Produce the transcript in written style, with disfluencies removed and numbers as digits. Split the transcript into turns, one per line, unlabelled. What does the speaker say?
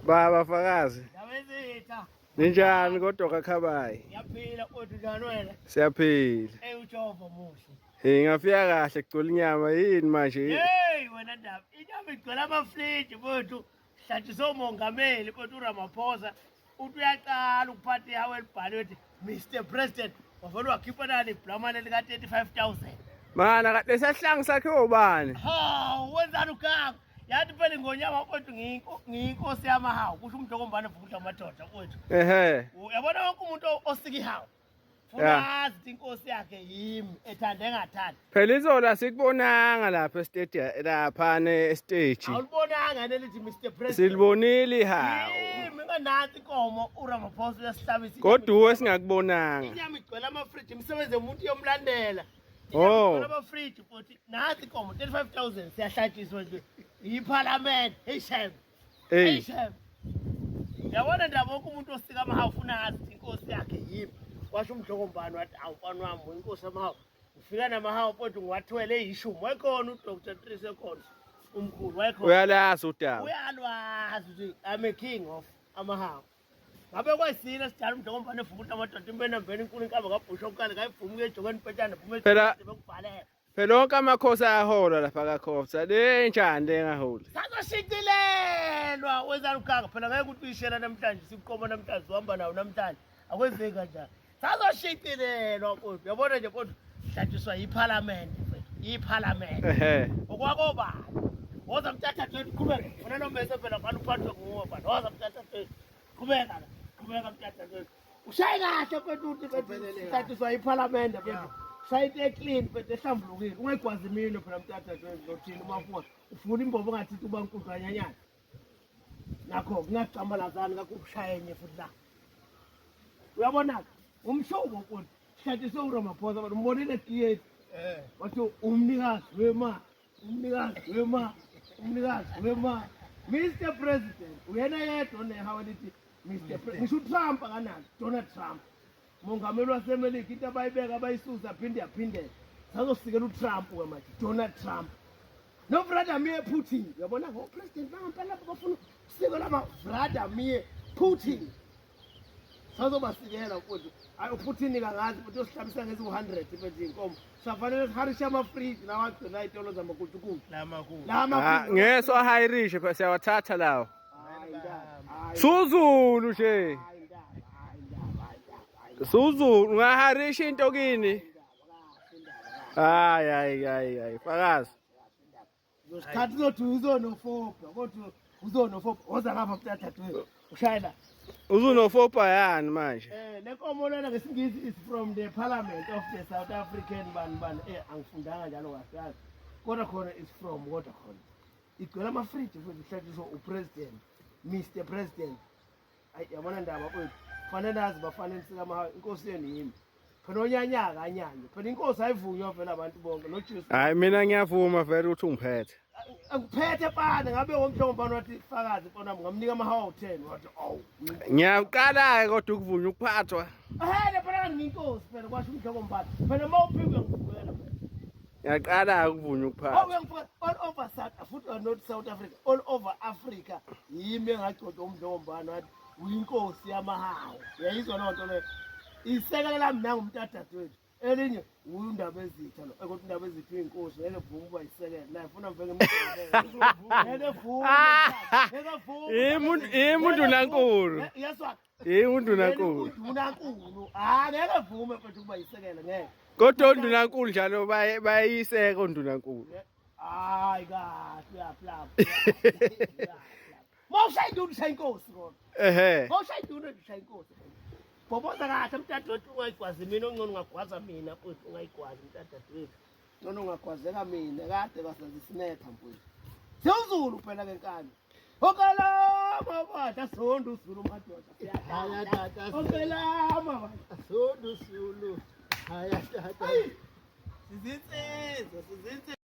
Baba Fakazi.
Yabezitha.
Ninjani kodwa kaKhabayi?
Yaphila kodwa njani wena?
Siyaphila.
Ujova muhle.
Ngafika kahle kugcwele inyama yini manje?
Hey wena ndaba. Inyama igcwele amafriji mfowethu. Hlathiswe umongameli mfowethu uRamaphosa. Uthi uyaqala ukuphatha ihawu elibhaliwe ethi Mr President. Wavele wakhipha nani iblamane lika 35,000.
Mana kade sesihlangu sakhe ubani?
Hawu wenzani ugaga? Yathi phela ngonyama mfowethu ngiyinkosi yamahawu. Kusho umuntu okombana vukudla amadoda mfowethu.
Ehe.
Uyabona wonke umuntu osika ihawu. Funazi inkosi yakhe yimi ethande engathandi.
Phela izola sikubonanga lapha estadium lapha ne-stage.
Awulibonanga nelithi Mr President.
Silibonile ihawu.
Mina nansi inkomo uRamaphosa uyasihlabisa.
Kodwa singakubonanga.
Inyama igcwele amafriji imisebenzi yomuntu yomlandela.
Oh.
Amafriji futhi nansi inkomo 35,000 siyahlatshiswa nje yiParliament. Hey Shem. Hey Shem. Yabona ndaba wonke umuntu osika amahawu funazi inkosi yakhe yimi. Washo umdlokombani wathi awufana wami inkosi yamahawu ufika namahawu mfowethu ngiwathwele eyishumi wayekhona uDr Trise khona umkhulu wayekhona
uyalazi udaba
uyalwazi ukuthi I'm a king of amahawu ngabe kwasina sidala umdlokombani evuka amadoda impena mbeni inkulu inkaba kabhusha okukale kayivuma ejokweni petshana phuma bekubhalela
phela onke amakhosi ayahola lapha kaKhosa le njani engaholi
sazoshicilelwa wenzani ugaga phela ngeke ukuthi uyishela namhlanje sikuqoma namhlanje uhamba nawo namhlanje akwenzeki kanjani sazoshicilelwa mfowethu yabona nje mfowethu hlathiswa yiParliament yiParliament okwako bani woza mthatha nje qhubeka wena nomese phela bani uphathwe nguwe bani woza mthatha nje qhubeka mthatha nje ushaye kahle mfowethu uthi hlathiswa yiParliament mfowethu shayite clean mfowethu ehlambulukile ungayigwazi imino phela mthatha nje nothini umafuwa ufuna imbobo ngathi uba nkulu kanyanyana nakho kungacamalazani kakukushayenye futhi la uyabona umshobo mfowethu hlathiswe uRamaphosa abantu umbonile theatre wathi umnikazi wema Mr President uyena yedwa nehawu lithi Mr President ngisho uTrump akanalo Donald Trump mongameli waseMelika into abayibeka abayisusa phinde yaphindela sazosikela uTrump manje Donald Trump no Vladimir Putin uyabona ngo president bangempela bafuna usiko lama Vladimir Putin sazobasikela mfowethu ayi uPutin kangazi futhi osihlabisa ngezi 100 mfethu inkomo safanele siharisha amafriji nawagcina itolo zamakutukutu lamakhulu
ngeso ahirishe phela siyawathatha lawo Suzulu nje Suzulu ungaharisha into kini hayi Fakazi
Usikhathi uzothi uzonofobha kodwa uzonofobha oza ngapha mntatha ushayela
uzunofopa yani manje
lenkomo lena ngesingisi is from the Parliament of the South African ban angifundanga njalo kasazi kodwa khona is from kodwa khona igcwele amafriji futhi ihlathiswa uPresident Mr President yabona ndaba mfowethu fanele azi bafanele sikamahawu inkosi yeni yimi phela onyanyaka anyanye phela inkosi ayivunywa vele abantu bonke noJesu
hayi mina ngiyavuma vele ukuthi ungiphethe
angiphethe bani ngabe womhlombani wathi Fakazi mfana ngamnika amahawu 10 wathi awu
ngiyaqala kodwa ukuvunywa ukuphathwa
phela nginkosi phela kwasho umhlombani phela mawuphike ngivukela
ngiyaqala ukuvunywa ukuphathwa
all over South Africa all over Africa yimi engagcoda umhlombani wathi uyinkosi yamahawu yayizwa lonto le isekelela mina ngumntatha wethu elinye undaba ezitha lo ukuthi indaba ezithu inkosi ngeke vuma uba isekela naye ufuna mveke ngeke vuma
imuntu nankulu
yeswa
imuntu nankulu
ngeke vume mfethu ukuba isekela ngeke
kodwa undunankulu njalo bayiseka undunankulu
hayi kahle uyaplapa mawushayida ushaya inkosi kodwa mawushayida ushaya inkosi Boboza kahle mntatha wethu ungayigwazi mina ongcono ungagwaza mina mfowethu ungayigwazi mntatha wethu ngcono ungagwazeka mina kade basazisinetha mfowethu sewuzulu phela kenkani okalama bada sonto usulu madoda haya tata okalama bada sonto usulu haya tata sizinze